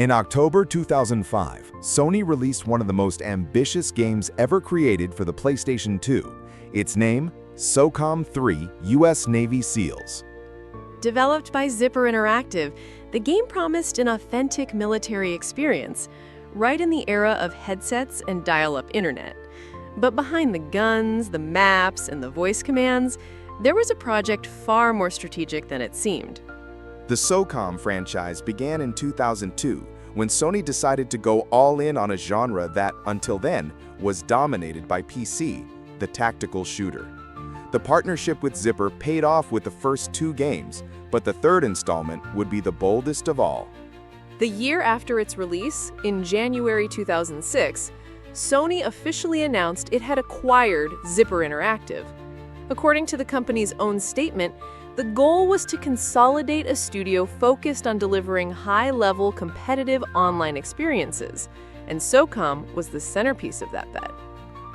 In October 2005, Sony released one of the most ambitious games ever created for the PlayStation 2. Its name, SOCOM 3 U.S. Navy SEALs. Developed by Zipper Interactive, the game promised an authentic military experience, right in the era of headsets and dial-up internet. But behind the guns, the maps, and the voice commands, there was a project far more strategic than it seemed. The SOCOM franchise began in 2002 when Sony decided to go all in on a genre that, until then, was dominated by PC, the tactical shooter. The partnership with Zipper paid off with the first 2 games, but the third installment would be the boldest of all. The year after its release, in January 2006, Sony officially announced it had acquired Zipper Interactive. According to the company's own statement, the goal was to consolidate a studio focused on delivering high-level competitive online experiences, and SOCOM was the centerpiece of that bet.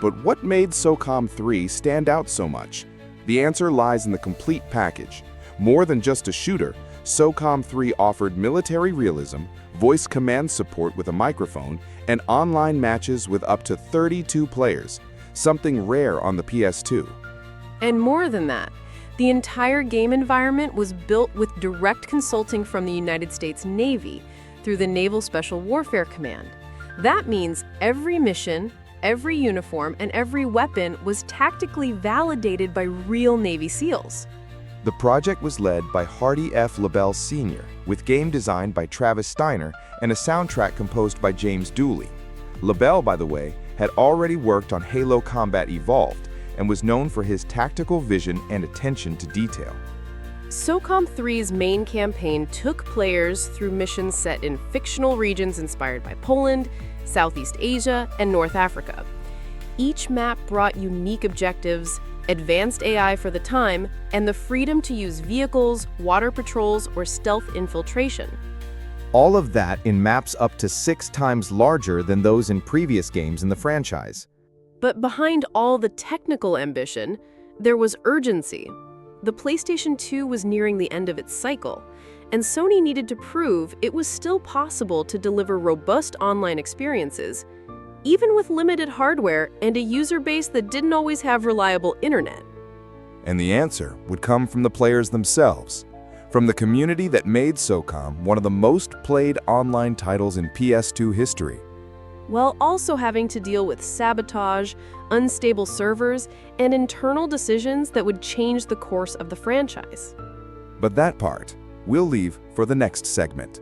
But what made SOCOM 3 stand out so much? The answer lies in the complete package. More than just a shooter, SOCOM 3 offered military realism, voice command support with a microphone, and online matches with up to 32 players, something rare on the PS2. And more than that, the entire game environment was built with direct consulting from the United States Navy through the Naval Special Warfare Command. That means every mission, every uniform, and every weapon was tactically validated by real Navy SEALs. The project was led by Hardy F. LaBelle Sr., with game design by Travis Steiner and a soundtrack composed by James Dooley. LaBelle, by the way, had already worked on Halo Combat Evolved and was known for his tactical vision and attention to detail. SOCOM 3's main campaign took players through missions set in fictional regions inspired by Poland, Southeast Asia, and North Africa. Each map brought unique objectives, advanced AI for the time, and the freedom to use vehicles, water patrols, or stealth infiltration. All of that in maps up to 6 times larger than those in previous games in the franchise. But behind all the technical ambition, there was urgency. The PlayStation 2 was nearing the end of its cycle, and Sony needed to prove it was still possible to deliver robust online experiences, even with limited hardware and a user base that didn't always have reliable internet. And the answer would come from the players themselves, from the community that made SOCOM one of the most played online titles in PS2 history. While also having to deal with sabotage, unstable servers, and internal decisions that would change the course of the franchise. But that part, we'll leave for the next segment.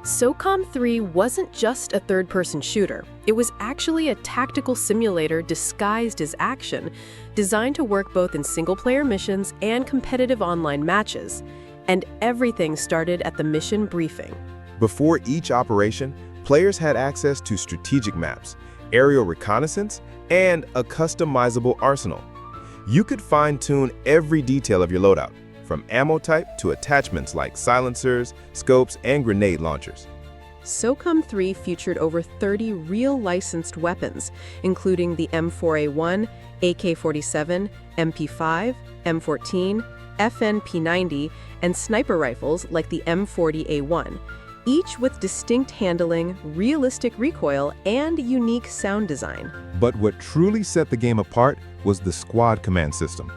SOCOM 3 wasn't just a third-person shooter. It was actually a tactical simulator disguised as action, designed to work both in single-player missions and competitive online matches. And everything started at the mission briefing. Before each operation, players had access to strategic maps, aerial reconnaissance, and a customizable arsenal. You could fine-tune every detail of your loadout, from ammo type to attachments like silencers, scopes, and grenade launchers. SOCOM 3 featured over 30 real licensed weapons, including the M4A1, AK-47, MP5, M14, FNP90, and sniper rifles like the M40A1, each with distinct handling, realistic recoil, and unique sound design. But what truly set the game apart was the squad command system.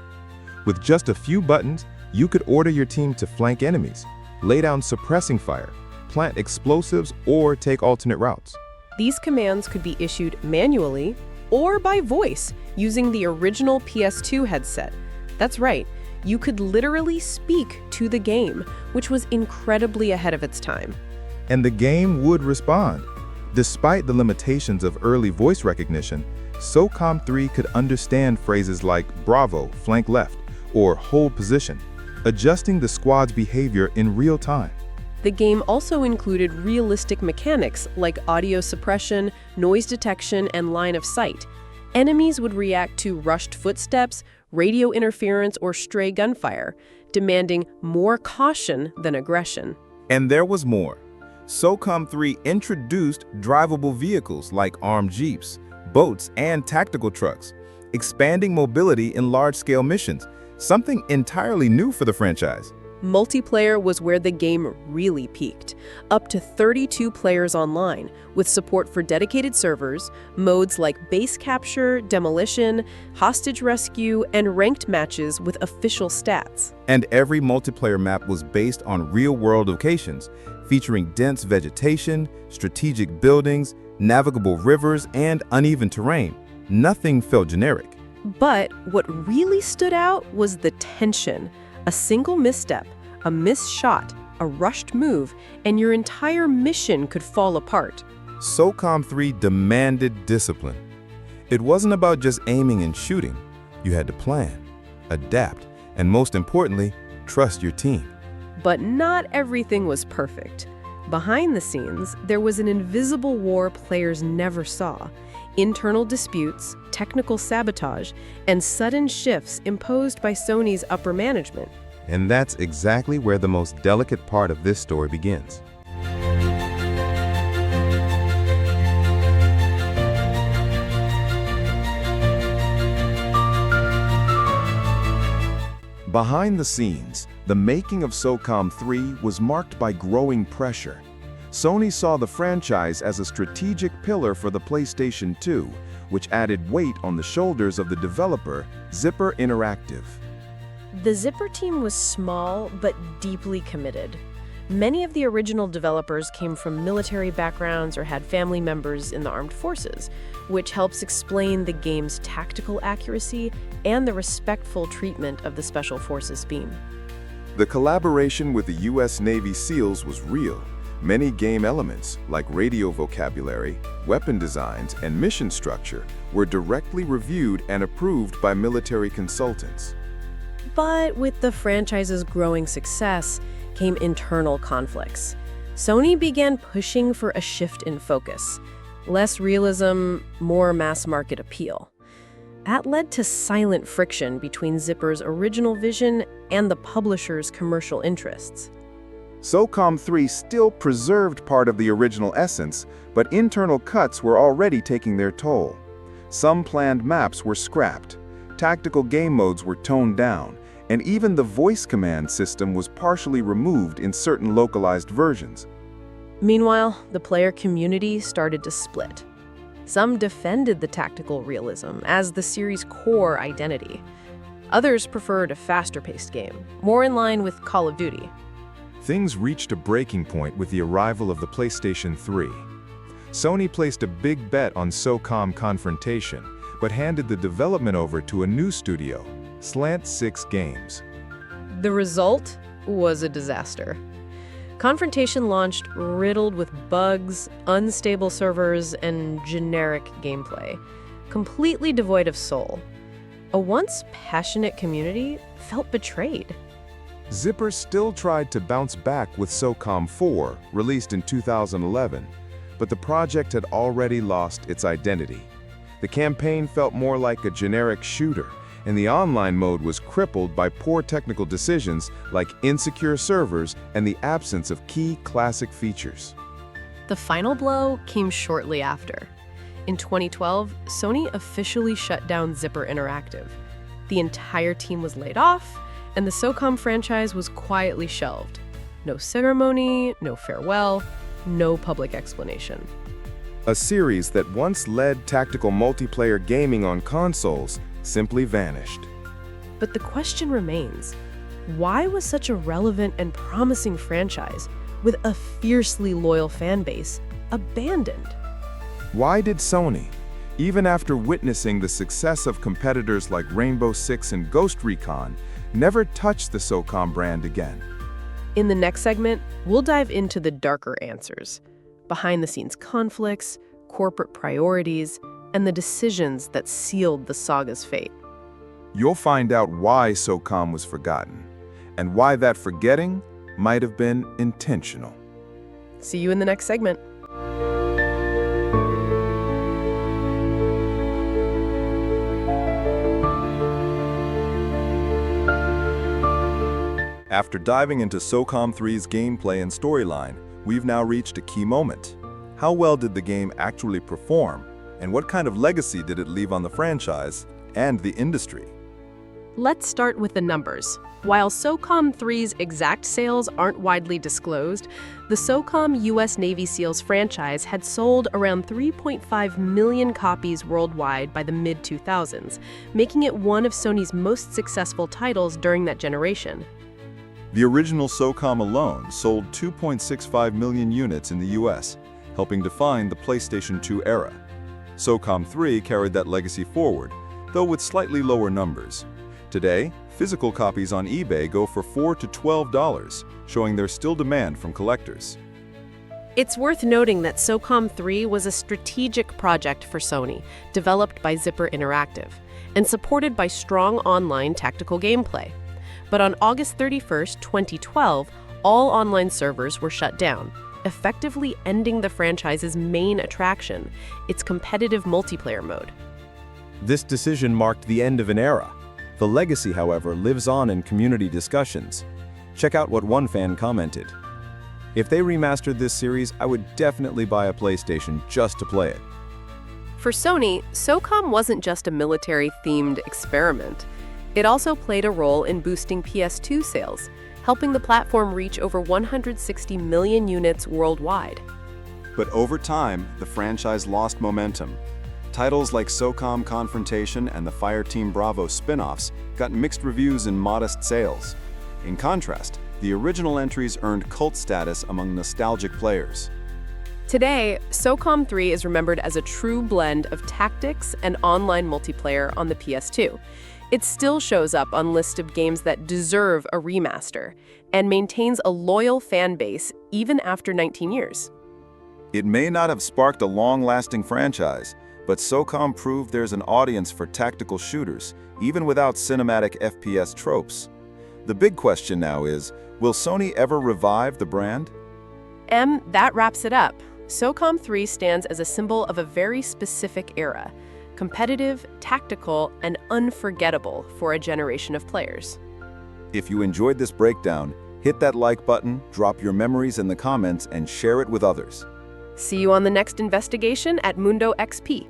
With just a few buttons, you could order your team to flank enemies, lay down suppressing fire, plant explosives, or take alternate routes. These commands could be issued manually or by voice using the original PS2 headset. That's right, you could literally speak to the game, which was incredibly ahead of its time. And the game would respond. Despite the limitations of early voice recognition, SOCOM 3 could understand phrases like "Bravo, flank left," or "hold position," adjusting the squad's behavior in real time. The game also included realistic mechanics like audio suppression, noise detection, and line of sight. Enemies would react to rushed footsteps, radio interference, or stray gunfire, demanding more caution than aggression. And there was more. SOCOM 3 introduced drivable vehicles like armed jeeps, boats, and tactical trucks. expanding mobility in large-scale missions, something entirely new for the franchise. Multiplayer was where the game really peaked. Up to 32 players online, with support for dedicated servers, modes like base capture, demolition, hostage rescue, and ranked matches with official stats. And every multiplayer map was based on real-world locations, featuring dense vegetation, strategic buildings, navigable rivers, and uneven terrain. Nothing felt generic. But what really stood out was the tension. A single misstep, a missed shot, a rushed move, and your entire mission could fall apart. SOCOM 3 demanded discipline. It wasn't about just aiming and shooting. You had to plan, adapt, and most importantly, trust your team. But not everything was perfect. Behind the scenes, there was an invisible war players never saw. Internal disputes, technical sabotage, and sudden shifts imposed by Sony's upper management. And that's exactly where the most delicate part of this story begins. Behind the scenes, the making of SOCOM 3 was marked by growing pressure. Sony saw the franchise as a strategic pillar for the PlayStation 2, which added weight on the shoulders of the developer, Zipper Interactive. The Zipper team was small but deeply committed. Many of the original developers came from military backgrounds or had family members in the armed forces, which helps explain the game's tactical accuracy and the respectful treatment of the Special Forces theme. The collaboration with the U.S. Navy SEALs was real. Many game elements, like radio vocabulary, weapon designs, and mission structure, were directly reviewed and approved by military consultants. But with the franchise's growing success came internal conflicts. Sony began pushing for a shift in focus. Less realism, more mass-market appeal. That led to silent friction between Zipper's original vision and the publisher's commercial interests. SOCOM 3 still preserved part of the original essence, but internal cuts were already taking their toll. Some planned maps were scrapped, tactical game modes were toned down, and even the voice command system was partially removed in certain localized versions. Meanwhile, the player community started to split. Some defended the tactical realism as the series' core identity. Others preferred a faster-paced game, more in line with Call of Duty. Things reached a breaking point with the arrival of the PlayStation 3. Sony placed a big bet on SOCOM Confrontation, but handed the development over to a new studio, Slant 6 Games. The result was a disaster. Confrontation launched riddled with bugs, unstable servers, and generic gameplay, completely devoid of soul. A once passionate community felt betrayed. Zipper still tried to bounce back with SOCOM 4, released in 2011, but the project had already lost its identity. The campaign felt more like a generic shooter, and the online mode was crippled by poor technical decisions like insecure servers and the absence of key classic features. The final blow came shortly after. In 2012, Sony officially shut down Zipper Interactive. The entire team was laid off, and the SOCOM franchise was quietly shelved. No ceremony, no farewell, no public explanation. A series that once led tactical multiplayer gaming on consoles simply vanished. But the question remains, why was such a relevant and promising franchise with a fiercely loyal fan base abandoned? Why did Sony, even after witnessing the success of competitors like Rainbow Six and Ghost Recon, never touch the SOCOM brand again? In the next segment, we'll dive into the darker answers, behind-the-scenes conflicts, corporate priorities, and the decisions that sealed the saga's fate. You'll find out why SOCOM was forgotten, and why that forgetting might have been intentional. See you in the next segment. After diving into SOCOM 3's gameplay and storyline, we've now reached a key moment. How well did the game actually perform, and what kind of legacy did it leave on the franchise, and the industry. Let's start with the numbers. While SOCOM 3's exact sales aren't widely disclosed, the SOCOM U.S. Navy SEALs franchise had sold around 3.5 million copies worldwide by the mid-2000s, making it one of Sony's most successful titles during that generation. The original SOCOM alone sold 2.65 million units in the US, helping define the PlayStation 2 era. SOCOM 3 carried that legacy forward, though with slightly lower numbers. Today, physical copies on eBay go for $4 to $12, showing there's still demand from collectors. It's worth noting that SOCOM 3 was a strategic project for Sony, developed by Zipper Interactive, and supported by strong online tactical gameplay. But on August 31, 2012, all online servers were shut down, effectively ending the franchise's main attraction, its competitive multiplayer mode. This decision marked the end of an era. The legacy, however, lives on in community discussions. Check out what one fan commented. "If they remastered this series, I would definitely buy a PlayStation just to play it." For Sony, SOCOM wasn't just a military-themed experiment. It also played a role in boosting PS2 sales, helping the platform reach over 160 million units worldwide. But over time, the franchise lost momentum. Titles like SOCOM Confrontation and the Fireteam Bravo spin-offs got mixed reviews and modest sales. In contrast, the original entries earned cult status among nostalgic players. Today, SOCOM 3 is remembered as a true blend of tactics and online multiplayer on the PS2. It still shows up on lists of games that deserve a remaster and maintains a loyal fan base even after 19 years. It may not have sparked a long-lasting franchise, but SOCOM proved there's an audience for tactical shooters, even without cinematic FPS tropes. The big question now is, will Sony ever revive the brand? That wraps it up. SOCOM 3 stands as a symbol of a very specific era, competitive, tactical, and unforgettable for a generation of players. If you enjoyed this breakdown, hit that like button, drop your memories in the comments, and share it with others. See you on the next investigation at MUNDO-XP.